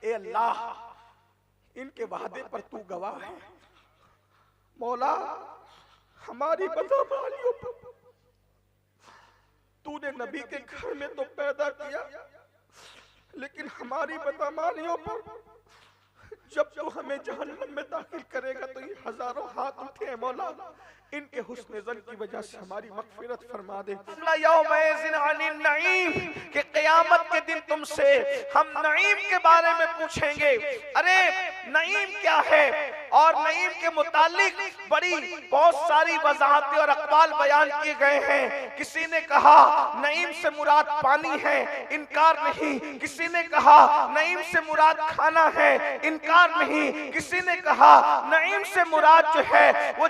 ए अल्लाह, इनके वादे पर तू गवाह है। मौला, हमारी बदअमालियों पर तूने नबी के घर में तो पैदा किया, लेकिन हमारी बदअमालियों पर जब तू हमें जहन्नम में दाखिल करेगा तो ये हजारों हाथ उठे हैं। मौला, इनके हुस्न ज़न की वजह से हमारी मग़फ़िरत फरमा दे। कि क़यामत के दिन तुमसे हम नईम के बारे में पूछेंगे। अरे नईम क्या है, और नईम के मुतालिक बहुत सारी वज़ाहतें और अक़वाल बयान किए गए हैं। किसी ने कहा नईम से मुराद पानी है, इनकार नहीं। किसी ने कहा नईम से मुराद खाना है, इनकार नहीं। किसी ने कहा नईम से मुराद जो है वो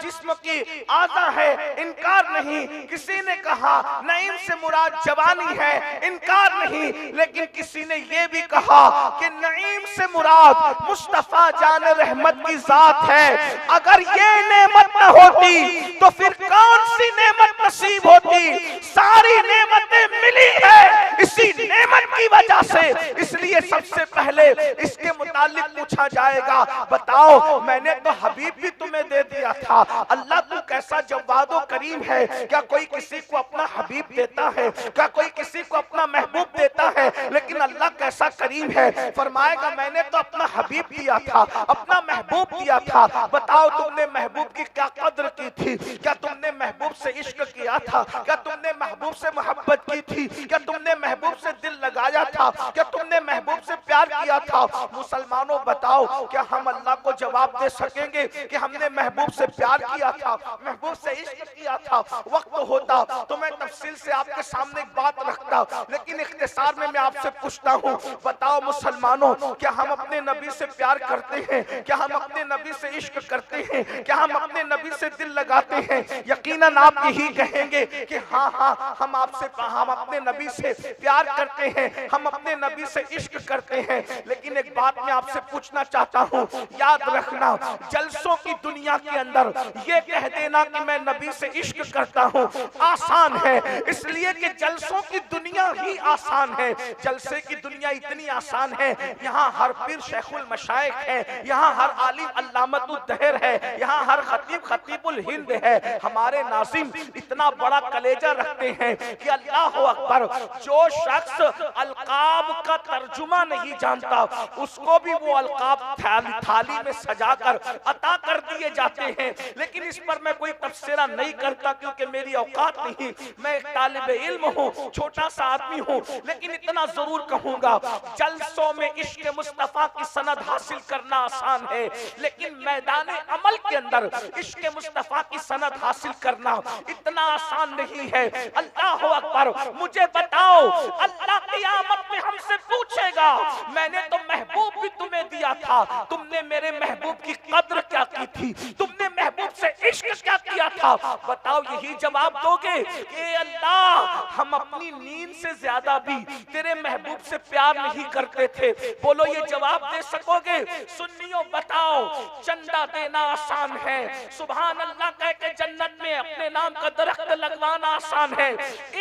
जिस्म की आज़ा है, इनकार नहीं। किसी ने कहा नईम से मुराद जवानी है, इनकार नहीं। लेकिन किसी ने ये भी कहा कि नईम से मुराद मुस्तफा जान रहमत की जात है। अगर ये नेमत न होती तो फिर कौन सी नेमत नसीब होती? सारी नेमतें मिली है इसी नेमत की वजह से। इसलिए सबसे पहले इसके मुतालिक पूछा जाएगा, बताओ मैंने तो हबीब भी तुम्हें दे दिया था। अल्लाह तू कैसा जवादो करीम है। क्या कोई किसी को अपना हबीब देता है? क्या कोई किसी को अपना महबूब देता है? लेकिन अल्लाह कैसा करीम है, फरमाएगा मैंने तो अपना हबीब दिया था, अपना महबूब दिया था। बताओ तुमने महबूब की क्या कद्र की थी? क्या तुमने महबूब से इश्क किया था? क्या तुमने महबूब से मोहब्बत की थी? क्या तुमने महबूब से दिल लगाया था? क्या तुमने महबूब से प्यार किया था? मुसलमानों बताओ, क्या हम अल्लाह को जवाब दे सकेंगे कि हमने महबूब से प्यार किया था, महबूब से इश्क किया था? वक्त होता तो मैं तफसील से आपके सामने एक बात रखता, लेकिन इख्तिसार में मैं आपसे पूछता हूँ, बताओ मुसलमानों, क्या हम अपने नबी से प्यार करते हैं? क्या हम अपने नबी से इश्क करते हैं? क्या हम अपने नबी से दिल लगाते हैं? यकीनन आप यही कहेंगे कि हाँ हाँ, हम अपने नबी से प्यार करते हैं, हम अपने नबी से इश्क करते हैं। लेकिन एक बात मैं आपसे पूछना चाहता हूँ, याद रखना, जलसों की दुनिया के अंदर ये कह देना कि मैं नबी से इश्क करता हूँ आसान है, इसलिए कि जलसों की दुनिया ही आसान है। जलसे की दुनिया इतनी आसान है, यहाँ हर पीर शेखुल मशाइख है, यहाँ हर आलिम अल्लामतुल दहर है, यहाँ हर खतीब खतीबुल हिंद है। हमारे नाज़िम इतना बड़ा कलेजा रखते हैं कि अल्लाह अकबर, जो शख्स अलकाब का तर्जुमा नहीं जानता उसको भी वो अलकाब थाली में सजाकर अता कर दिए जाते हैं। लेकिन इस पर मैं कोई तफसीरा नहीं करता क्योंकि मेरी औकात नहीं, मैं एक तालिबे इल्म हूँ, छोटा सा आदमी हूँ। लेकिन इतना जरूर कहूंगा, जलसों में इश्क मुस्तफा की सनद हासिल करना आसान है, लेकिन मैदान अमल के अंदर इश्क मुस्तफा की सनद हासिल करना इतना आसान नहीं है। अल्लाह अकबर, मुझे बताओ, अल्लाह क़यामत में हमसे पूछेगा, मैंने तो महबूब भी तुम्हें दिया था, तुमने मेरे महबूब की कद्र क्या की थी? तुमने महबूब से इश्क क्या किया था? बताओ, यही जवाब दोगे कि अल्लाह, हम अपनी नींद से ज्यादा भी तेरे महबूब से प्यार नहीं करते थे? बोलो, ये जवाब दे सकोगे? सुन्नियों बताओ, चंदा देना आसान है, सुभान अल्लाह कह के जन्नत में अपने नाम का दरख्त लगवाना आसान है।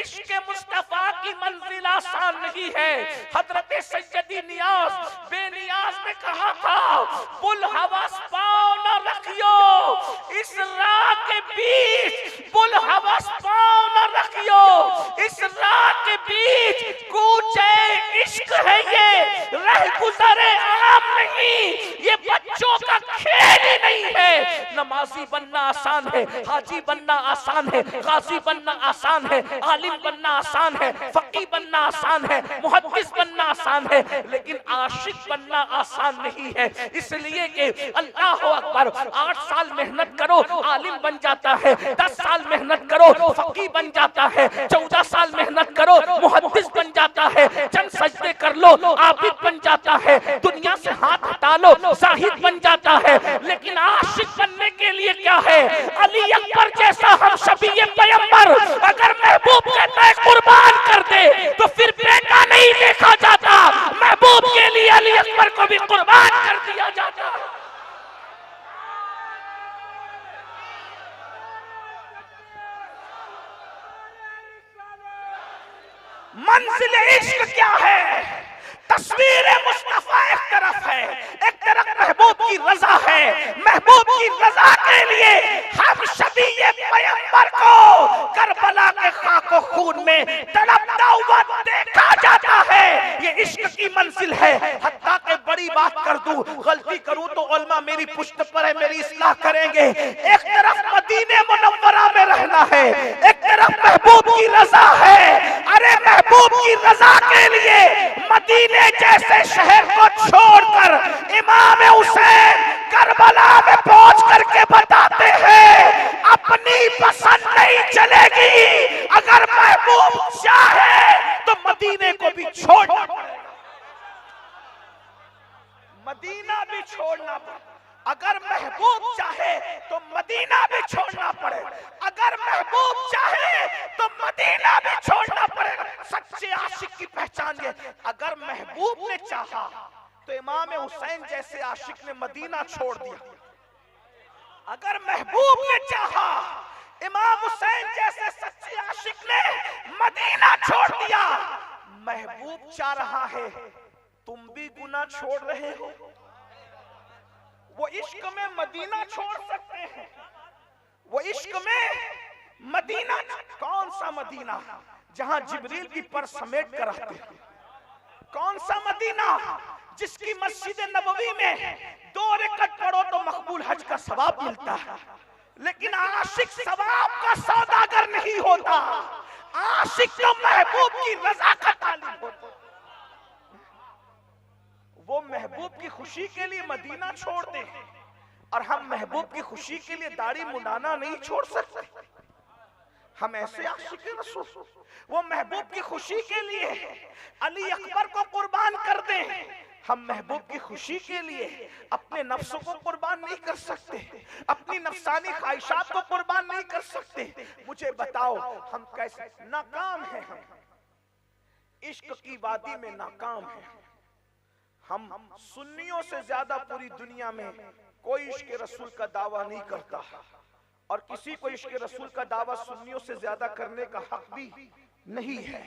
इश्क मुस्तफा की मंजिल आसान नहीं है। हजरत सैयदी नियाज बेनियाज ने कहा था, बुल हवस पाओ न रखियो इस राह के बीच, बुल हवस पाओ न रखियो इस राह के बीच, कूचे इश्क है ये, रह गुजरे आम नहीं, ये बच्चों का खेल ही नहीं है। नमाजी बनना आसान है, हाजी बनना आसान है, गाजी बनना आसान है, आलिम बनना आसान है, फकीह बनना आसान है, मुहद्दिस बनना आसान है, लेकिन आशिक बनना आसान नहीं है। इसलिए कि अल्लाह अकबर, 8 साल मेहनत करो आलिम बन जाता है, 10 साल मेहनत करो फकीह बन जाता है, 14 साल मेहनत करो मुहद्दिस बन जाता है, चंद सजदे कर लो आबिद बन जाता है, दुनिया से हाथ हटा लो जाहिद बन जाता है। लेकिन आशिक बनने के लिए क्या है? अली अकबर जैसा हम शबीए पैगंबर अगर महबूब कहता है कुर्बान कर दे, तो फिर बेटा नहीं देखा जाता, महबूब के लिए अली अकबर को भी कुर्बान कर दिया जाता। मंजिल इश्क क्या है? तस्वीर मुस्तफा तरफ है, एक तरफ महबूब की रजा है। महबूब की रजा के लिए हम सभी ये पैगंबर को करबला के खाको खून में तड़पता हुआ देखा जाता है। ये इश्क की मंजिल है। हत्ता के बड़ी बात कर दूं, गलती करूं तो उलमा मेरी पुश्त पर है, मेरी इस्लाह करेंगे। एक तरफ मदीने मुनव्वरा में रहना है, एक तरफ महबूब की रजा है। अरे महबूब की रजा के लिए मदीने जैसे शहर को छोड़कर इमाम हुसैन करबला में पहुंच करके बताते हैं अपनी पसंद नहीं चलेगी। अगर महबूब चाहे तो मदीने को भी छोड़ना पड़ेगा, मदीना भी छोड़ना पड़ेगा। अगर महबूब चाहे तो मदीना भी छोड़ना पड़ेगा, अगर महबूब चाहे तो मदीना भी छोड़ना पड़ेगा। सच्चे आशिक की पहचान ये, अगर महबूब ने चाहा तो इमाम हुसैन जैसे आशिक ने मदीना छोड़ दिया। अगर महबूब ने चाहा, इमाम हुसैन जैसे सच्चे आशिक ने मदीना छोड़ दिया। महबूब चाह रहा है, तुम भी गुनाह छोड़ रहे हो। वो इश्क में मदीना छोड़ सकते हैं, वो इश्क में मदीना। कौन सा मदीना जहां जिब्रील की पर समेट कर आते हैं? कौन सा मदीना जिसकी मस्जिद नबवी में 2 रकात पढ़ो तो मकबूल हज का सवाब मिलता है। लेकिन आशिक सवाब का सौदागर नहीं होता, आशिक तो महबूब की रजा का तालिब होता। वो महबूब की खुशी के लिए मदीना छोड़ दे, और हम महबूब की खुशी के लिए दाढ़ी मुंडाना नहीं छोड़ सकते। हम ऐसे आशिक रसूल, वो महबूब की खुशी के लिए अली अकबर को कुर्बान कर दें। हम महबूब की खुशी के लिए अपने नफ्सों को कुर्बान नहीं कर सकते, अपनी नफसानी ख्वाहिशात को कुर्बान नहीं कर सकते। मुझे बताओ हम कैसे नाकाम हैं? हम इश्क की वादी में नाकाम हैं। हम सुन्नियों से ज्यादा पूरी दुनिया में कोई इश्क रसूल का दावा नहीं करता, और किसी को इश्क रसूल का दावा सुन्नियों से ज्यादा करने का हक भी नहीं है।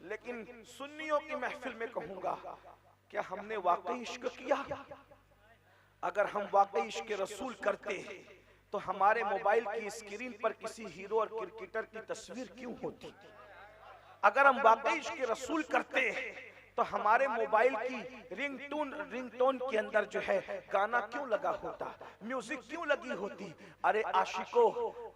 लेकिन सुन्नियों की महफिल में कहूंगा, क्या हमने वाकई इश्क किया? अगर हम वाकई इश्क रसूल करते तो हमारे मोबाइल की स्क्रीन पर किसी हीरो और क्रिकेटर की तस्वीर क्यों होती? अगर हम वाकई इश्क रसूल करते तो हमारे मोबाइल की रिंगटोन के अंदर जो है गाना क्यों लगा होता, म्यूजिक क्यों लगी होती? अरे आशिकों,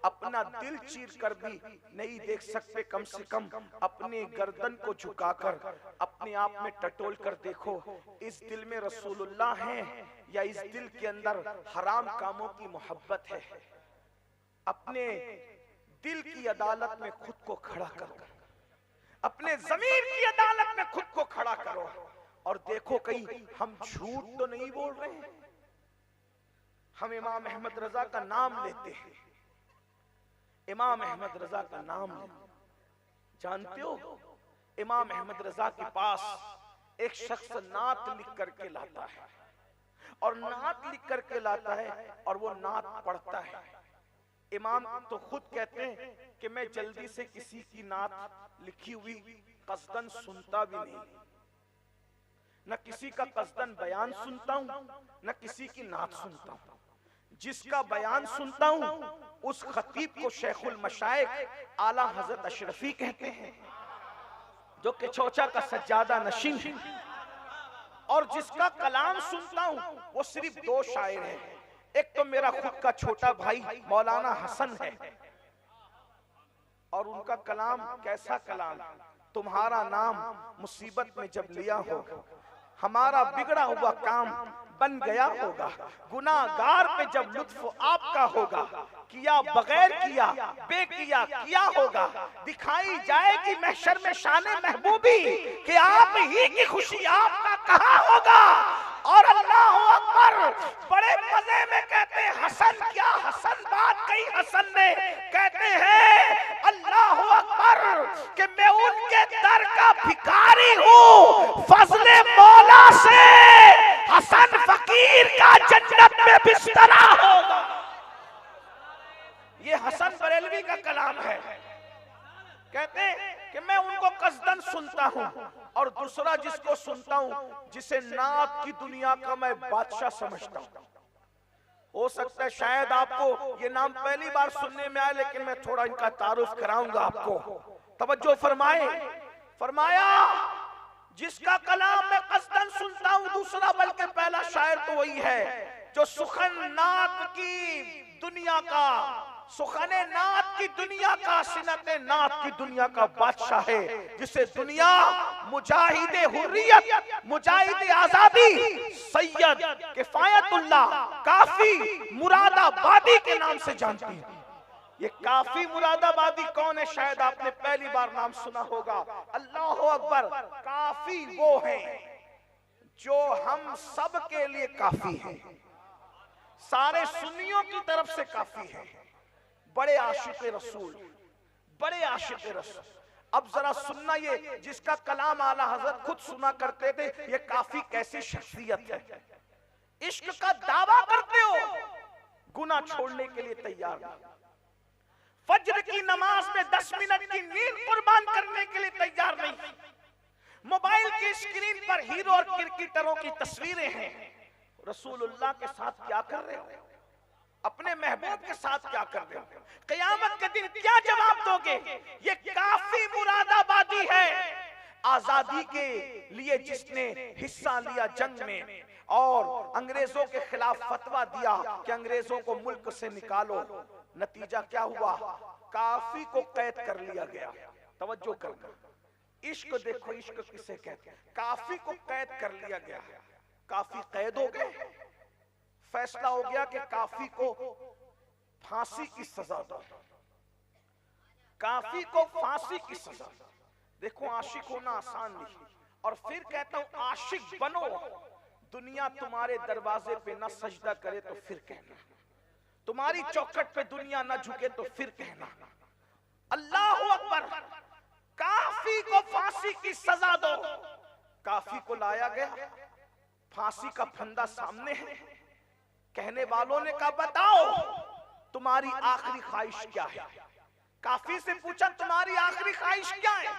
अपना दिल चीर कर भी नहीं देख सकते, कम से कम अपनी गर्दन को झुकाकर अपने आप में टटोल कर देखो, इस दिल में रसूलुल्लाह हैं या इस दिल के अंदर हराम कामों की मोहब्बत है? अपने दिल की अदालत में खुद को खड़ा करो, अपने ज़मीर की अदालत में खुद को खड़ा करो और देखो कहीं हम झूठ तो नहीं बोल रहे हैं। हम इमाम अहमद रजा का नाम लेते हैं, इमाम अहमद रजा का नाम जानते हो? इमाम अहमद रजा के पास एक शख्स नात लिख करके लाता है, और नात लिख करके लाता है और वो नात पढ़ता है। इमाम तो खुद कहते हैं कि मैं जल्दी से किसी की नात लिखी हुई कसदन सुनता भी नहीं, न किसी का कसदन बयान सुनता हूं, न किसी की नात सुनता हूं। जिसका बयान सुनता हूं उस खतीब को शेखुल मशाइख आला हजरत अशरफी कहते हैं, जो कि चौचा का सज्जादा नशीन है। और जिसका कलाम सुनता हूं वो सिर्फ 2 शायर हैं, एक तो मेरा खुद का छोटा भाई मौलाना हसन है, और उनका कलाम कैसा कलाम, तुम्हारा नाम मुसीबत में जब लिया होगा, हमारा बिगड़ा हुआ काम बन गया होगा, गुनाहगार पे जब लुत्फ आपका होगा, किया बगैर किया बेकिया किया होगा, दिखाई जाएगी महशर में शाने महबूबी कि आप ही की खुशी आपका कहां होगा। और अल्लाह अकबर, बड़े मजे में कहते हैं हसन, क्या हसन बात कही हसन ने, कहते हैं अल्लाह अकबर कि मैं उनके दर का भिखारी हूँ, फजले मौला से हसन फकीर का जन्नत में बिस्तरा होगा। ये हसन बरेलवी का कलाम है। कहते हैं कि मैं उनको कसदन सुनता हूँ और दूसरा जिसको सुनता हूँ जिसे नात की दुनिया का मैं बादशाह समझता हूँ। हो सकता है शायद आपको ये नाम पहली बार सुनने में आए, लेकिन मैं थोड़ा इनका तारुफ कराऊंगा आपको। तवज्जो फरमाए। फरमाया जिसका कलाम मैं कसदन सुनता हूँ दूसरा बल्कि पहला शायर तो वही है जो सुखन नात की दुनिया का, सुखने नात की दुनिया का, सिनते नात की दुनिया का बादशाह है, जिसे दुनिया मुजाहिदे हुर्रियत, मुजाहिदे आजादी सैयद किफायतुल्लाह काफी मुरादाबादी के नाम से जानती है। ये काफी मुरादाबादी कौन है? शायद आपने पहली बार नाम सुना होगा। अल्लाह अकबर। काफी वो हैं जो हम सब के लिए काफी है, सारे सुन्नियों की तरफ से काफी है। बड़े आशिक रसूल, बड़े आशिक रसूल। अब जरा सुनना, ये जिसका कलाम आला हजरत खुद सुना करते थे, ये काफी कैसी शख्सियत है। इश्क का दावा करते हो, गुनाह छोड़ने के लिए तैयार नहीं, फज्र की नमाज में 10 मिनट की नींद कुर्बान करने के लिए तैयार नहीं, मोबाइल की स्क्रीन पर हीरो और क्रिकेटरों की तस्वीरें हैं, रसूलुल्लाह के साथ क्या कर रहे हो? अपने महबूब के साथ क्या कर रहे हो? क़यामत के दिन क्या जवाब दोगे? ये काफी मुरादाबादी है। आजादी के लिए जिसने हिस्सा लिया जंग में और अंग्रेजों के खिलाफ फतवा दिया कि अंग्रेजों को मुल्क से निकालो, नतीजा क्या हुआ? काफी को कैद कर लिया गया। तवज्जो करना, इश्क देखो, इश्क किसे कहते हैं। काफी को कैद कर लिया गया, काफी कैद हो गए, फैसला हो गया कि काफी को फांसी की सजा दो, काफी को फांसी की सजा। देखो आशिक होना आसान नहीं, और फिर कहता हूं आशिक बनो, दुनिया तुम्हारे दरवाजे पे ना सजदा करे तो फिर कहना, तुम्हारी चौखट पे दुनिया ना झुके तो फिर कहना। अल्लाह अकबर। काफी को फांसी की सजा दो। काफी को लाया गया, फांसी का फंदा सामने है, कहने वालों ने कहा बताओ तुम्हारी आखिरी ख्वाहिश क्या है? काफी से पूछा तुम्हारी आखिरी ख्वाहिश क्या है?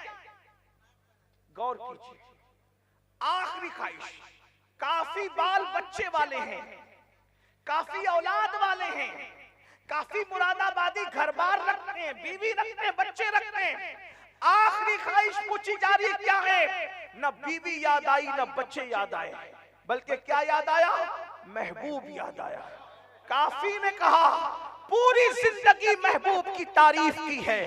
गौर कीजिए, आखिरी ख्वाहिश। काफी बाल बच्चे वाले हैं, काफी औलाद वाले हैं, काफी मुरादाबादी घर बार रखते हैं, बीवी रखते हैं, बच्चे रखते हैं। आखिरी ख्वाहिश पूछी जा रही है क्या है? न बीवी याद आई न बच्चे याद आए, बल्कि क्या याद आया? महबूब याद आया। काफी ने कहा पूरी जिंदगी महबूब की तारीफ की है,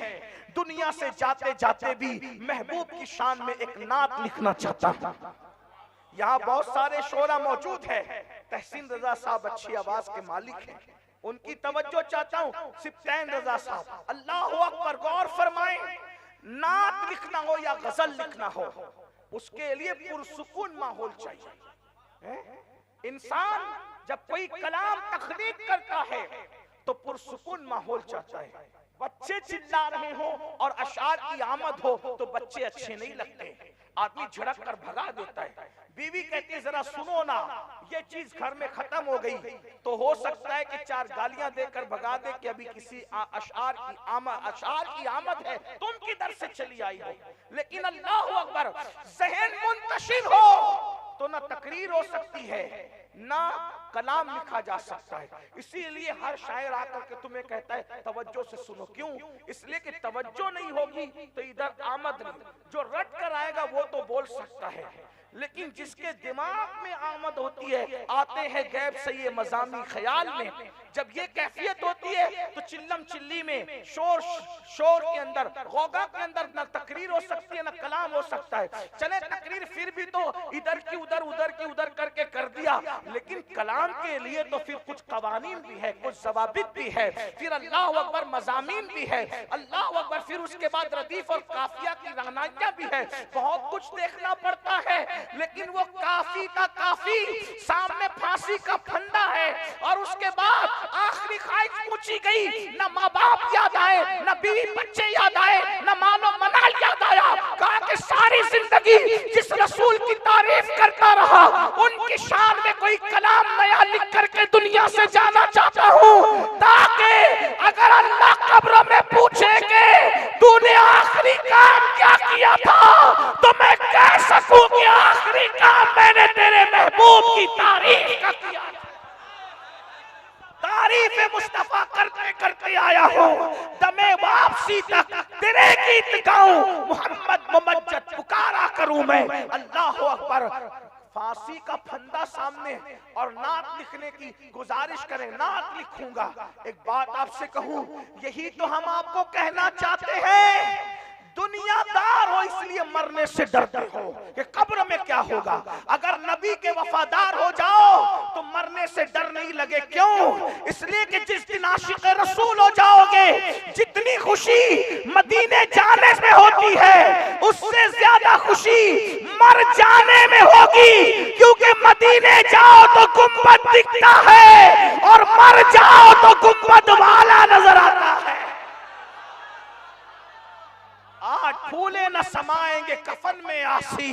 दुनिया से जाते जाते भी महबूब की शान में एक नात लिखना चाहता हूं। यहाँ बहुत सारे शोरा मौजूद है, तहसीन रजा साहब अच्छी आवाज के मालिक हैं, उनकी तवज्जो चाहता हूँ। सिप्तैन रजा साहब, अल्लाह अकबर। गौर फरमाएं, नात लिखना हो या गजल लिखना हो, उसके लिए पुरसुकून माहौल चाहिए। इंसान जब कोई कलाम तख्लीक करता है तो पुरसुकून माहौल चाहता है। बच्चे चिल्ला रहे हो और अशार की आमद हो तो बच्चे अच्छे नहीं लगते, आदमी झड़क कर भगा देता है। बीवी कहती है जरा सुनो ना, ये चीज घर में खत्म हो गई, तो हो सकता है कि 4 गालियां देकर भगा दे कि अभी किसी अशार की आमद है, तुम किधर से चली आई हो। लेकिन अल्लाह अकबर, ज़हन मुंतशिर हो तो ना तकरीर हो सकती है ना कलाम लिखा जा सकता है। इसीलिए हर शायर आकर के तुम्हें कहता है तवज्जो से सुनो। क्यों? इसलिए कि तवज्जो नहीं होगी तो इधर आमद नहीं। जो रट कर आएगा वो तो बोल सकता है, लेकिन जिसके दिमाग में आमद होती है, आते हैं गैब से ये मज़ामी ख्याल में, जब ये कैफियत होती है तो चिल्लम चिल्ली में, शोर के अंदर, गौगा के अंदर न तकरीर हो सकती है न कलाम हो सकता है। चले तकरीर फिर भी तो इधर की उधर, उधर की उधर करके कर दिया, लेकिन कलाम के लिए तो फिर कुछ कवानीन भी है, कुछ ज़वाबित भी है, फिर अल्लाह अकबर मज़ामीन भी है, अल्लाह अकबर। फिर उसके बाद रदीफ और काफिया की रहनाइयाँ भी है, बहुत कुछ देखना पड़ता है। लेकिन वो काफी का काफी, सामने फांसी का फंदा है, और उसके बाद आखिरी ख्वाहिश पूछी गई, न माँ बाप याद आए, न बीवी बच्चे याद आए, न मालो मनाल याद आया। कहा कि सारी जिंदगी जिस रसूल की तारीफ करता रहा, उनकी शान में कोई कलाम नया लिख करके दुनिया से जाना चाहता हूँ, ताकि अगर अल्लाह कब्र में पूछेंगे तूने आखिरी काम क्या किया था, क्योंकि आखिरी काम मैंने तेरे महबूब की तारीफ का किया, तारीफ मुस्तफा करते करते आया हूँ, दमे वापसी तक तेरे गीत गाऊं, मोहम्मद मुमज्जद पुकारा करूं मैं, अल्लाह अकबर। फांसी का फंदा सामने और नात लिखने की गुजारिश करें, नात लिखूंगा। एक बात आपसे कहूं, यही तो हम आपको कहना चाहते हैं। दुनियादार हो इसलिए मरने से डरते हो कि कब्र में क्या होगा। अगर नबी के वफादार हो जाओ तो मरने से डर नहीं लगे। क्यों? इसलिए कि जिस दिन आशिक़ रसूल हो जाओगे, जितनी खुशी मदीने जाने में होती है उससे ज्यादा खुशी मर जाने में होगी। क्योंकि मदीने जाओ तो गुंबद दिखता है और मर जाओ तो गुंबद वाला नजर आता है। आज फूले न समाएंगे कफन में आसी,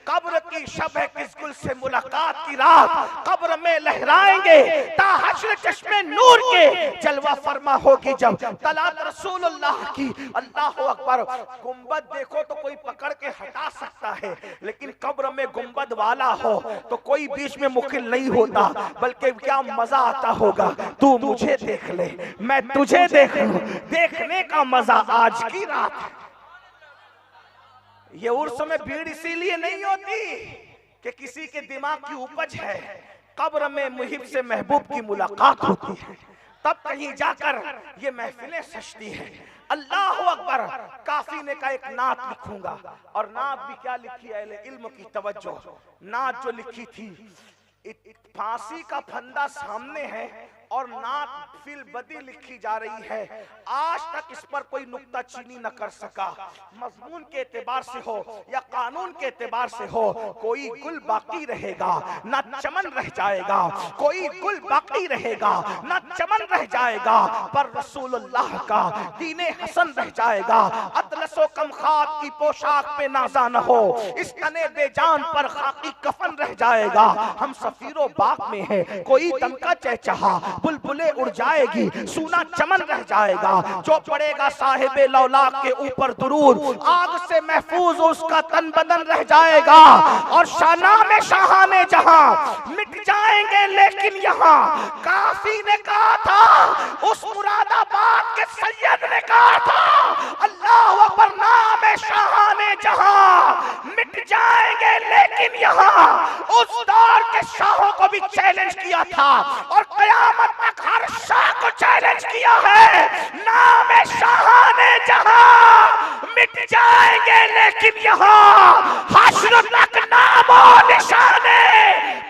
कब्र की शब है किस गुल से मुलाकात की रात, कब्र में लहराएंगे ताहश्र चश्मे नूर के, जलवा फरमा होगी जब तलात रसूलुल्लाह की। अल्लाह अकबर। गुंबद देखो तो कोई पकड़ के हटा सकता है, लेकिन कब्र में गुंबद वाला हो तो कोई बीच में मुखिल नहीं होता, बल्कि क्या मजा आता होगा। तू मुझे देख ले, मैं तुझे देख लूं, देखने का मजा आज की रात है। ये उर्स में भीड़ इसीलिए नहीं होती कि किसी के दिमाग की उपज है, कब्र में मुहिब से महबूब की मुलाकात होती है, तब कहीं जाकर ये महफिलें सजती है। अल्लाह अकबर। काफी ने का एक नात लिखूंगा, और नात भी क्या लिखी है, इल्म की तवज्जो। नात जो लिखी थी, फांसी का फंदा सामने है और नात फिल बदी लिखी जा रही है। आज तक इस पर कोई नुक्ता चीनी न कर सका। मजमून के एतबार से हो या कानून के एतबार से हो, कोई गुल बाकी रहेगा न चमन रह जाएगा, कोई गुल बाकी रहेगा न चमन रह जाएगा, पर रसूलुल्लाह का दीने हसन रह जाएगा। अतलसो कमखात की पोशाक पे नाजा न हो, इस तने बेजान पर खाकी कफन रह जाएगा। हम सफीरो बाग में है, कोई दमका चहचहा, बुलबुले उड़ जाएगी, सूना चमन रह जाएगा। जो पड़ेगा साहिबे लौलाक के ऊपर दुरूद, आग से महफूज उसका तन बदन रह जाएगा। और शाना में शाहाने जहां मिट जाएंगे, लेकिन यहाँ काफी ने कहा था, उस मुरादाबाद के सैयद ने कहा था, अल्लाह अकबर, नाम शाहाने जहां मिट जाएंगे, लेकिन यहाँ उस दौर के शाहों को भी चैलेंज किया था और कयामत तक हर शाह को चैलेंज किया है। नाम शाहाने जहां मिट जाएंगे, लेकिन यहाँ हश्र तक नामो निशाने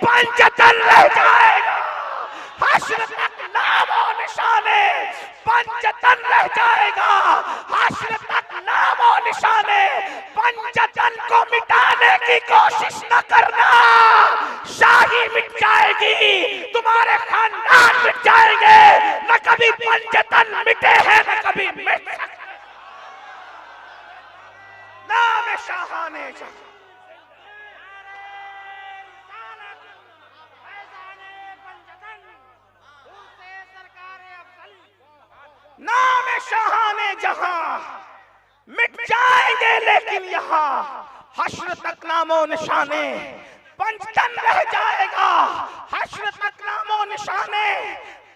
पंजतन रह जाएगा। हश्र तक नामो निशाने पंजतन रह जाएगा। हश्र तक नामो निशाने पंजतन को मिटाने की कोशिश न करना, शाही मिट जाएगी, तुम्हारे खानदान मिट जाएंगे, न कभी पंजतन मिटे हैं न कभी मिट सकते। नाम शाहाने जहां, नाम शाहाने जहां मिट जाएंगे, लेकिन यहाँ हश्र तक नामो निशाने पंजतन रह जाएगा। हश्र तक नामो निशाने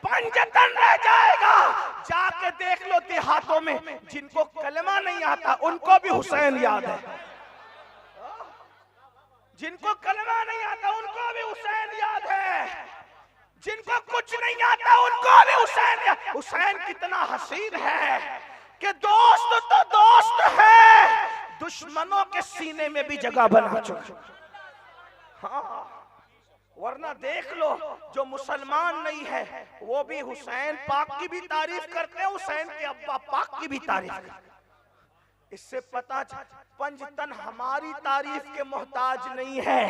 पंजतन रह जाएगा। जाके देख लो देहातों में, जिनको कलमा नहीं आता उनको भी हुसैन याद है, जिनको कलमा नहीं आता उनको भी हुसैन याद है, जिनको कुछ नहीं आता उनको भी हुसैन याद। हुसैन कितना हसीन है कि दोस्त तो दोस्त है, दुश्मनों के सीने में भी जगह बना चुका। हाँ, वरना देख लो जो मुसलमान नहीं है वो भी हुसैन पाक की भी तारीफ करते हैं, हुसैन के अब्बा पाक की भी तारीफ करते हैं। इससे पता पंजतन हमारी तारीफ के मोहताज नहीं है,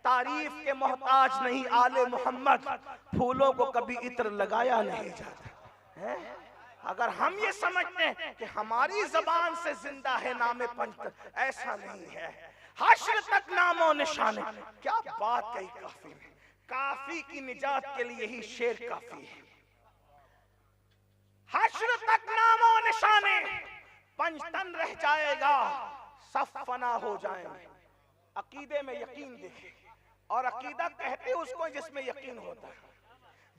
तारीफ के मोहताज नहीं आले मोहम्मद। फूलों को कभी इत्र लगाया नहीं जाता है। अगर हम ये समझते हैं कि हमारी जबान से जिंदा है नाम पंजतन, ऐसा नहीं है। हश्र तक नामो निशाने, क्या बात कही काफी ने। काफी की निजात के लिए ही शेर काफी है। हश्र तक नामो निशाने पंजतन रह जाएगा, सफ फना हो जाएंगे। अकीदे में यकीन देखे, और अकीदा कहते उसको जिसमें यकीन होता है।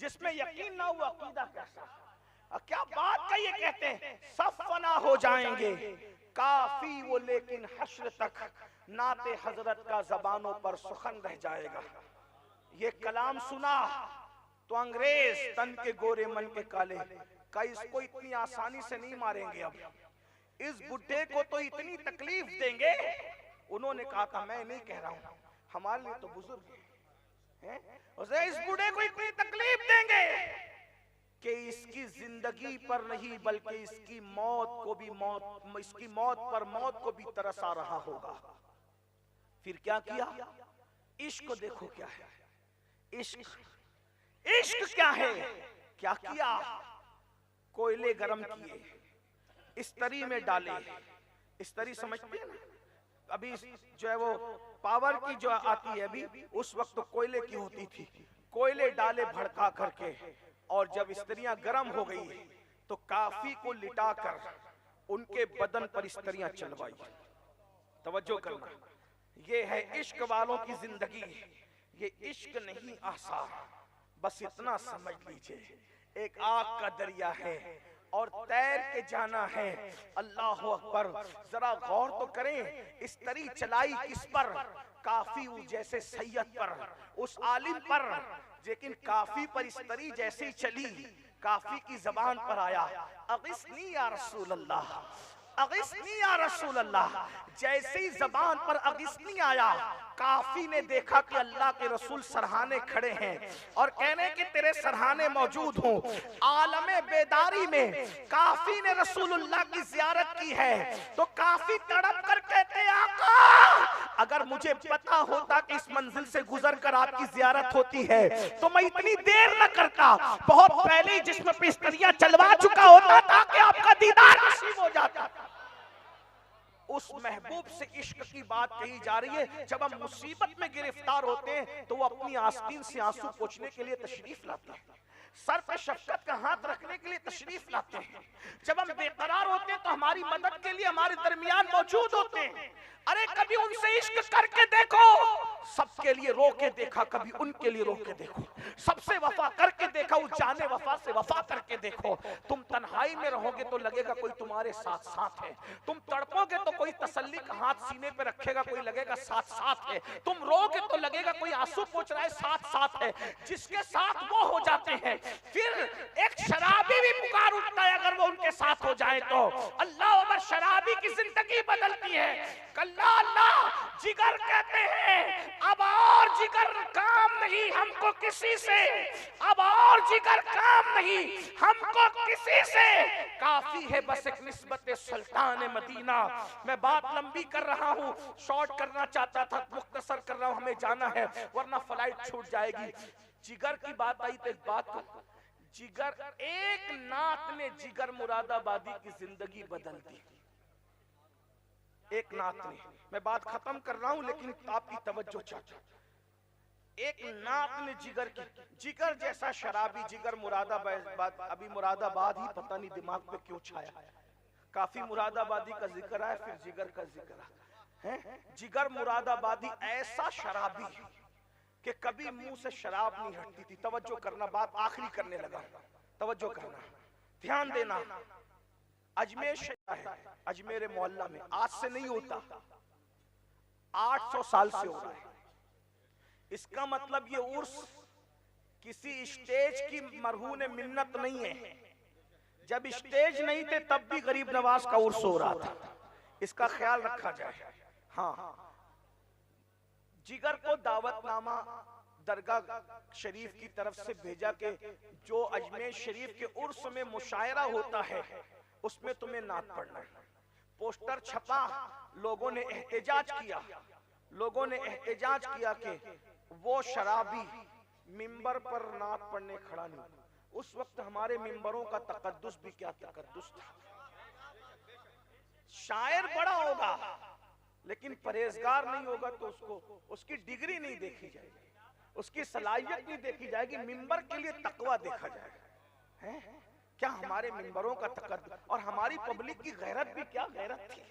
जिसमें यकीन ना हुआ अकीदा कैसा? क्या बात का ये कहते हैं सब फना हो जाएंगे, काफी वो लेकिन हश्र तक नाते हजरत का जबानों पर सुखन रह जाएगा। ये कलाम सुना तो अंग्रेज तन के गोरे मन के काले का इसको इतनी आसानी से नहीं मारेंगे, अब इस बुड्ढे को तो इतनी तकलीफ देंगे। उन्होंने कहा था, मैं नहीं कह रहा हूं, हमारे लिए तो बुजुर्ग हैं, उसे इस बूढ़े को इतनी तकलीफ देंगे कि इसकी जिंदगी पर नहीं बल्कि इसकी मौत को भी इसकी मौत पर मौत को भी तरस आ रहा होगा। फिर क्या किया? इश्क देखो क्या है, इश्क क्या है? क्या किया? कोयले गरम किए, इस्तरी में डाले। इस्तरी समझते हैं ना, अभी जो है वो पावर की जो आती है, अभी उस वक्त तो कोयले की होती थी। कोयले डाले भड़का करके, और जब इस्तरियां गर्म हो गई तो काफी को लिटाकर उनके बदन पर इस्तरियां चलवाई। तवज्जो करना, ये है इश्क वालों की जिंदगी। ये इश्क नहीं आसान, बस इतना समझ लीजिए, एक आग का दरिया है और तैर के जाना है। अल्लाह अकबर, जरा गौर तो करें, इस तरी चलाई किस पर? काफी जैसे सैयद पर, उस आलिम पर। लेकिन काफी पर इस तरी जैसे ही चली, काफी की जबान पर आया, अगिस्नी या रसूल अल्लाह, अगिस्नी या रसूल अल्लाह। जैसे ही जबान पर अगिस्नी आया, काफी ने देखा कि अल्लाह के रसूल सरहाने खड़े हैं और कहने कि तेरे सरहाने मौजूद हों। आलमे बेदारी में काफी ने रसूलुल्लाह की जियारत की है तो काफी तड़प कर कहते, आका अगर मुझे पता होता कि इस मंजिल से गुजर कर आपकी जियारत होती है तो मैं इतनी देर न करता, बहुत पहले ही जिस्म पे इस्तरियां चलवा चुका होता ताकि आपका दीदार नसीब हो जाता। उस महबूब से इश्क की बात कही जा रही है। जब हम मुसीबत में गिरफ्तार होते हैं तो वो अपनी आस्तीन से आंसू पोंछने के लिए तशरीफ लाते हैं, सर पे शफकत का हाथ रखने के लिए तशरीफ लाते हैं। जब हम बेकरार होते हैं तो हमारी मदद के लिए हमारे दरमियान मौजूद होते हैं। अरे कभी उनसे इश्क करके देखो, सबके लिए रो के देखा, कभी उनके लिए रो के देखो। सबसे वफा करके देखा, उस जाने वफा से वफा करके देखो। तुम तन्हाई में रहोगे तो लगेगा कोई तुम्हारे साथ साथ है, तुम तड़पोगे तो कोई तसल्ली का हाथ सीने पे रखेगा, कोई लगेगा साथ साथ है। तुम रोगे तो लगेगा कोई आंसू पोंछ रहा है, साथ साथ है। जिसके साथ वो हो जाते हैं, फिर एक शराबी भी पुकार उठता है अगर वो उनके साथ हो जाए तो। अल्लाह अमर शराबी की जिंदगी बदलती है। अल्लाह अल्लाह जिगर कहते हैं, अब और जिगर काम नहीं हमको किसी से, अब और जिगर काम नहीं हमको किसी से, काफी है बस एक निस्बत सुल्तान मदीना। मैं बात लंबी कर रहा हूँ, शॉर्ट करना चाहता था, मुख्तसर कर रहा हूँ, हमें जाना है वरना फ्लाइट छूट जाएगी। जिगर की बात आई तो एक बात को, जिगर एक नात ने जिगर मुरादाबादी की जिंदगी बदल दी, एक नात ने। मैं बात खत्म कर रहा हूं लेकिन आपकी तवज्जो चाहता। एक नात ने जिगर की, जिगर जैसा शराबी, जिगर मुरादाबाद, अभी मुरादाबाद ही पता नहीं दिमाग पे क्यों छाया, काफी मुरादाबादी का जिक्र है फिर जिगर का जिक्र है। जिगर मुरादाबादी ऐसा शराबी कि कभी मुंह से शराब नहीं हटती थी। तवज्जो करना, बात आखिरी करने लगा, तवज्जो करना, ध्यान देना। अजमेर शहर है, अजमेर मोहल्ला में आज से नहीं होता, 800 साल से हो रहा है। इसका मतलब ये उर्स किसी स्टेज की मरहून मिन्नत नहीं है। जब स्टेज नहीं थे तब भी गरीब नवाज का उर्स हो रहा था, इसका ख्याल रखा जाए। हाँ, जिगर को दावतनामा दरगाह शरीफ की तरफ से भेजा के जो अजमेर शरीफ के उर्स में मुशायरा होता है उसमें तुम्हें नात पढ़ना है। पोस्टर छपा, लोगों ने एहतजाज किया, लोगों ने एहतजाज किया कि वो शराबी मिंबर पर नात पढ़ने खड़ा नहीं। उस वक्त हमारे मिंबरों का तकद्दुस भी क्या तकद्दुस था। शायर बड़ा होगा लेकिन परहेजगार नहीं होगा तो उसको उसकी डिग्री नहीं देखी जाएगी, उसकी सलाहियत नहीं देखी जाएगी, मिंबर के लिए तकवा देखा जाएगा। है क्या हमारे मिंबरों का तकद्दुस और हमारी पब्लिक की गैरत भी क्या गैरत थी।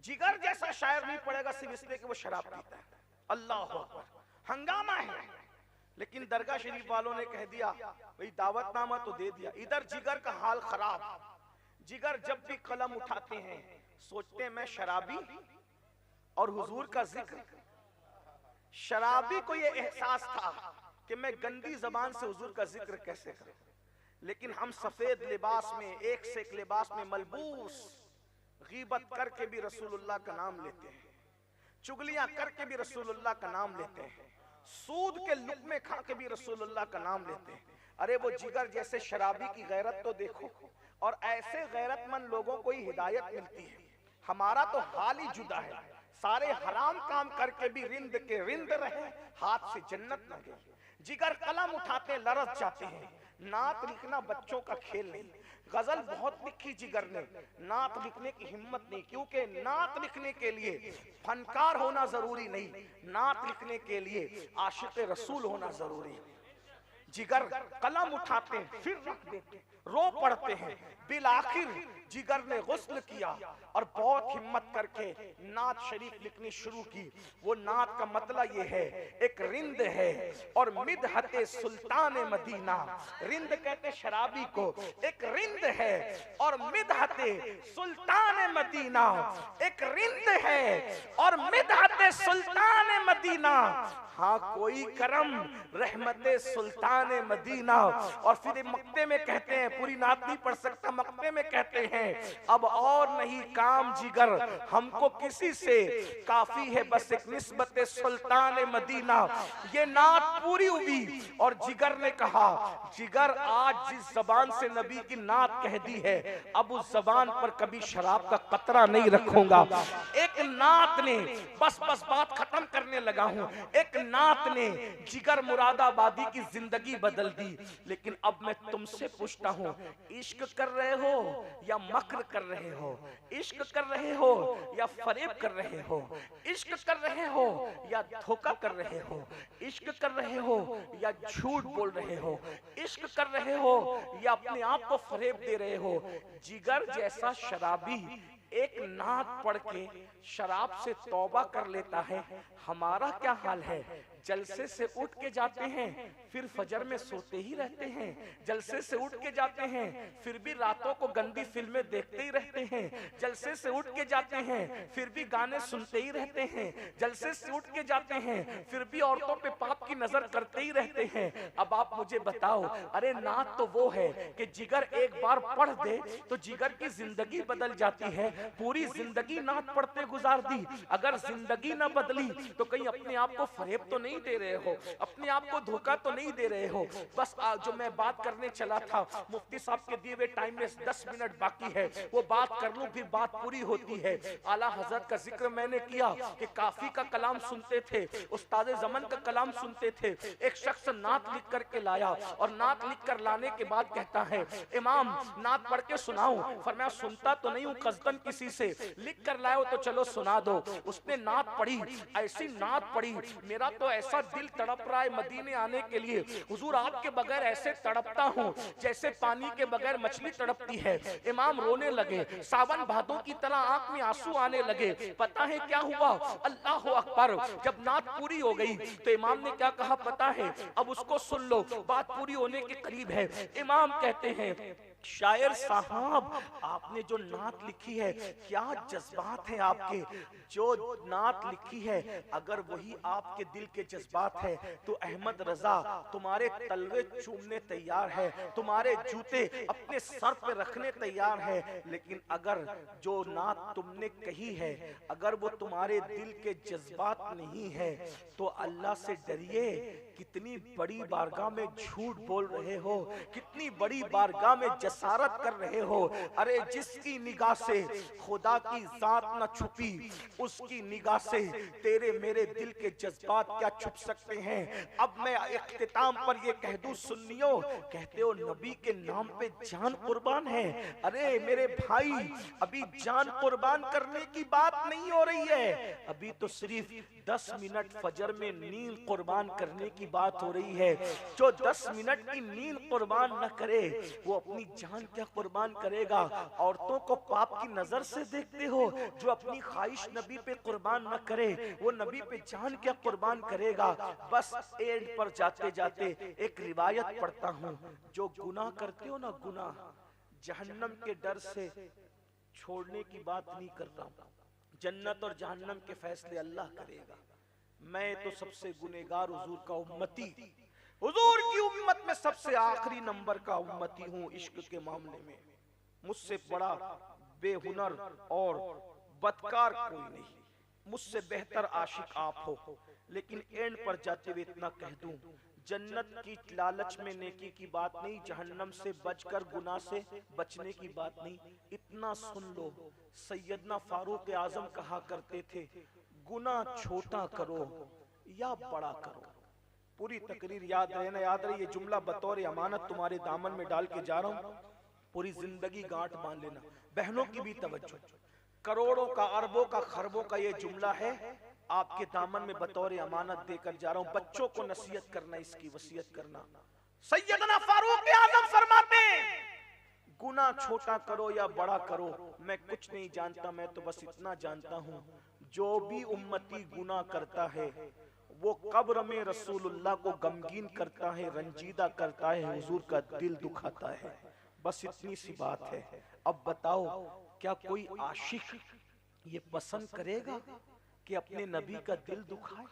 जिगर जैसा शायर नहीं पड़ेगा सिर्फ इसलिए कि वो शराब पीता है। अल्लाह अकबर, हंगामा है। लेकिन दरगाह शरीफ वालों ने कह दिया भाई दावतनामा तो दे दिया, इधर जिगर का हाल खराब। जिगर जब भी कलम उठाते हैं सोचते हैं मैं शराबी और हुजूर का जिक्र। शराबी को ये एहसास था कि मैं गंदी जबान से हुजूर का जिक्र कैसे करूं, लेकिन हम सफेद लिबास में, एक से एक लिबास में मलबूस, गीबत करके भी रसूलुल्लाह का नाम लेते हैं, चुगलियां करके भी रसूलुल्लाह का नाम लेते हैं, सूद के लुक़मे खा के भी रसूलुल्लाह का नाम लेते हैं। अरे वो जिगर जैसे शराबी की गैरत तो देखो, और ऐसे गैरतमंद लोगों को ही हिदायत मिलती है। हमारा तो हाल ही जुदा है, सारे हराम काम करके भी रिंद के रिंद रहे, हाथ से जन्नत न गई। जिगर कलम उठाते लरस जाते हैं। नात लिखना बच्चों का खेल नहीं। गजल बहुत लिखी जिगर ने, नात लिखने की हिम्मत नहीं, क्योंकि नात लिखने के लिए फनकार होना जरूरी नहीं, नात लिखने के लिए आशिक रसूल होना जरूरी है। जिगर कलम उठाते हैं फिर रख देते हैं, रो पड़ते हैं। बिल आखिर जिगर ने गुस्ल किया और बहुत हिम्मत करके नात शरीफ लिखनी शुरू की। वो नात का मतलब ये है, एक रिंद है और मिदहते सुल्तान मदीना, रिंद कहते शराबी को, एक रिंद है और मिदहते सुल्तान मदीना, एक रिंद है और मिदहते सुल्तान मदीना। हाँ कोई करम रहमते सुल्तान मदीना। और फिर मक्ते में कहते हैं, पूरी नात नहीं पढ़ सकता, मक्ते में कहते हैं अब और नहीं काम जिगर, हमको किसी से काफी है बस एक निस्बते सुल्तान मदीना। ये नात पूरी हुई और जिगर ने कहा, जिगर आज जिस जबान से नबी की नात कह दी है, अब उस जबान पर कभी शराब का कतरा नहीं रखूंगा। एक नात ने, बस बात खत्म करने लगा हूं, एक नात ने जिगर मुरादाबादी की जिंदगी बदल दी। लेकिन अब मैं तुमसे पूछता हूं, इश्क कर रहे हो या मक्र कर रहे हो? इश्क कर रहे हो या फरेब कर रहे हो? इश्क कर रहे हो या धोखा कर रहे हो? इश्क कर रहे हो या झूठ बोल रहे हो? इश्क कर रहे हो या अपने आप को फरेब दे रहे हो? जिगर जैसा शराबी एक नात पढ़ के शराब से तौबा कर लेता है, हमारा क्या हाल है? जलसे से उठ के जाते हैं फिर फजर में सोते ही रहते हैं, जलसे से उठ के जाते हैं फिर भी रातों को गंदी फिल्में देखते ही रहते हैं, जलसे से उठ के जाते हैं फिर भी गाने सुनते ही रहते हैं, जलसे से उठ के जाते हैं फिर भी औरतों पे पाप की नजर करते ही रहते हैं। अब आप मुझे बताओ, अरे नात तो वो है कि जिगर एक बार पढ़ दे तो जिगर की जिंदगी बदल जाती है। पूरी जिंदगी नात पढ़ते गुजार दी, अगर जिंदगी ना बदली तो कहीं अपने आप को फरेब तो नहीं दे रहे हो, अपने आप को धोखा तो नहीं दे रहे हो? बस जो मैं बात करने चला था, मुफ्ती साहब के दिए हुए टाइम में 10 मिनट बाकी है, वो बात कर लूं फिर बात पूरी होती है। आला हजरत का जिक्र मैंने किया कि काफी का कलाम सुनते थे, उस्ताद ज़मन का कलाम सुनते थे। एक शख्स नात लिख करके लाया और नात लिख कर लाने के बाद कहता है, इमाम नात पढ़ के सुनाओ। फरमाया सुनता तो नहीं हूँ कस्दन किसी से, लिख कर लाओ तो चलो सुना दो। उसने नात पढ़ी, ऐसी नात पढ़ी, मेरा तो ऐसा दिल तड़प रहा है मदीने आने के लिए, हुजूर आपके बगैर ऐसे तड़पता हूँ जैसे पानी के बगैर मछली तड़पती है। इमाम रोने लगे, सावन भादों की तरह आंख में आंसू आने लगे। पता है क्या हुआ? अल्लाह अकबर। जब नात पूरी हो गई तो इमाम ने क्या कहा पता है? अब उसको सुन लो, बात पूरी होने के करीब है। इमाम कहते हैं, शायर साहब आपने जो नात लिखी है, क्या जज्बात हैं आपके, जो नात लिखी है अगर वही आपके दिल के जज्बात है तो अहमद रजा तुम्हारे तलवे चूमने तैयार है, तुम्हारे जूते अपने सर पे रखने तैयार है। लेकिन अगर जो नात तुमने कही है अगर वो तुम्हारे दिल के जज्बात नहीं है तो अल्लाह से डरिए, कितनी बड़ी बारगाह में झूठ बोल रहे हो, कितनी बड़ी बारगाह में जसारत कर रहे हो। अरे जिसकी निगाह से खुदा की जात न छुपी, उसकी निगाह से तेरे मेरे दिल के जज्बात क्या छुप सकते हैं। अब मैं इख्तिताम पर ये कह दूं सुन्नियों, कहते हो नबी के नाम पे जान कुर्बान है। अरे मेरे भाई, अभी जान कुर्बान करने की बात नहीं हो रही है, अभी तो सिर्फ 10 मिनट फजर में नींद कुर्बान करने की बात हो रही है। जो 10 मिनट की नींद कुर्बान न करे वो अपनी जान क्या कुर्बान करेगा। औरतों को पाप की नजर से देखते हो, जो अपनी ख्वाहिश नबी पे कुर्बान न करे वो नबी पे जान क्या कुर्बान करेगा। बस एंड पर जाते जाते एक रिवायत पढ़ता हूँ, जो गुनाह करते हो ना, गुनाह जहन्नम के डर से छोड़ने की बात नहीं कर रहा हूँ, जन्नत और जहन्नम के फैसले अल्लाह करेगा। मैं तो सबसे गुनहगार हुजूर का उम्मती, हुजूर की उम्मत में सबसे आखिरी नंबर का उम्मती हूँ। इश्क के मामले में मुझसे बड़ा बेहुनर और बदकार कोई नहीं, मुझसे बेहतर आशिक आप हो। लेकिन एंड पर जाते हुए इतना कह दूं, जन्नत की लालच में नेकी की बात नहीं, जहन्नम से बचकर गुनाह से बचने की बात नहीं। इतना सुन लो, सैयदना फारूक आजम कहा करते थे, गुनाह छोटा करो या बड़ा करो। पूरी तकरीर याद रहे ना, याद रहे, ये जुमला बतौर अमानत तुम्हारे दामन में डाल के जा रहा हूं, पूरी जिंदगी गांठ बांध लेना। बहनों की भी तवज्जो, करोड़ों का, अरबों का, खरबों का ये जुमला है, आपके दामन में बतौर अमानत देकर जा रहा हूं। बच्चों को नसीहत करना, इसकी वसीयत करना। सैयदना फारूक आजम फरमाते हैं, गुनाह छोटा करो या बड़ा करो, मैं कुछ नहीं जानता, मैं तो बस इतना जानता हूं, जो भी उम्मती गुनाह करता है वो कब्र में रसूलुल्लाह को गमगीन करता है, रंजीदा करता है, हुजूर का दिल दुखाता है। बस इतनी सी बात है। अब बताओ, क्या कोई आशिक ये पसंद करेगा कि अपने नबी का दिल दुखाए,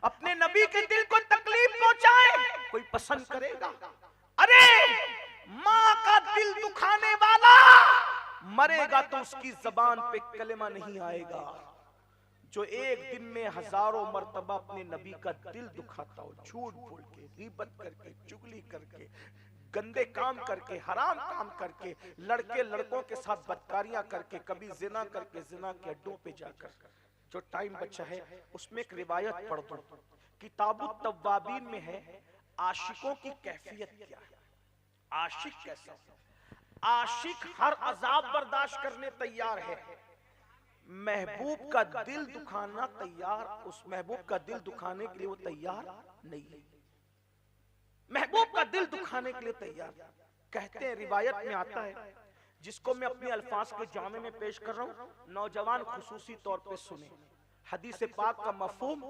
अपने नबी के दिल को तकलीफ पहुंचाए? कोई पसंद करेगा? अरे माँ का दिल दुखाने वाला मरेगा तो उसकी जबान पे कलेमा नहीं आएगा। जो एक दिन में हजारों मर्तबा अपने नबी का दिल दुखाता हो, झूठ बोल के, गीबत करके, चुगली करके, गंदे काम करके, हराम काम करके, लड़के लड़कों के साथ बदकारियां करके, कभी जिना करके, जिना के अड्डों पे जाकर, जो टाइम बचा है उसमें एक रिवायत पढ़ दो, किताबुत तव्वाबीन में है, आशिकों की कैफियत क्या है, आशिक कैसा। आशिक हर अजाब बर्दाश्त करने तैयार है, महबूब का दिल दुखाना तैयार, उस महबूब का दिल दुखाने के लिए वो तैयार नहीं है। महबूब का दिल दुखाने के लिए तैयार। कहते हैं, रिवायत में आता है, जिसको मैं अपने अल्फाज के जामे में पेश कर रहा हूं, नौजवान खुसूसी तौर पे सुने। हदीस पाक का मफहूम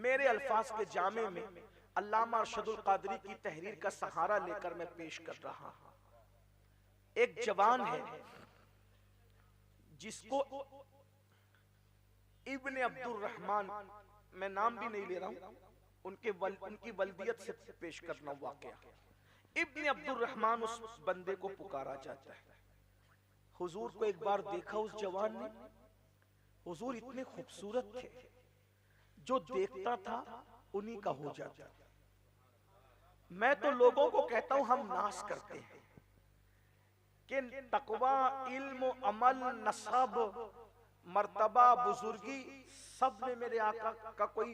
मेरे अल्फाज के जामे में अल्लामा अरशदुल कादरी की तहरीर का सहारा लेकर मैं पेश कर रहा हूं। एक जवान है जिसको इब्ने अब्दुल रहमान, मैं नाम भी नहीं ले रहा हूं, उनकी वल्दियत से पेश करना वाकया। इब्ने अब्दुल रहमान उस बंदे को पुकारा जाता है। हुजूर को एक बार देखा उस जवान ने, हुजूर इतने खूबसूरत थे, जो देखता था उन्हीं का हो जाता। मैं तो लोगों को कहता हूं, हम नाश करते हैं कि तकवा, इल्म, अमल, नसब, मर्तबा, बुजुर्गी, सब में मेरे आका का कोई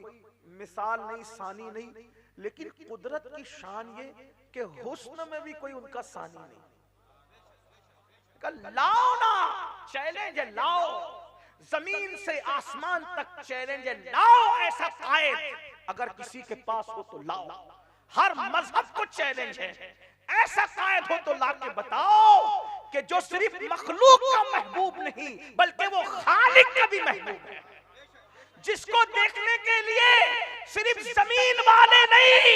मिसाल नहीं, सानी नहीं, लेकिन कुदरत की शान ये कि हुस्न में भी कोई उनका सानी नहीं। लाओ ना चैलेंज, लाओ जमीन से आसमान तक चैलेंज, लाओ ऐसा कायद, अगर किसी के पास हो तो लाओ। हर मजहब को चैलेंज है, ऐसा कायद हो तो लाके बताओ कि जो सिर्फ मखलूक का महबूब नहीं बल्कि वो खालिक का भी महबूब है, जिसको देखने के लिए सिर्फ जमीन वाले नहीं,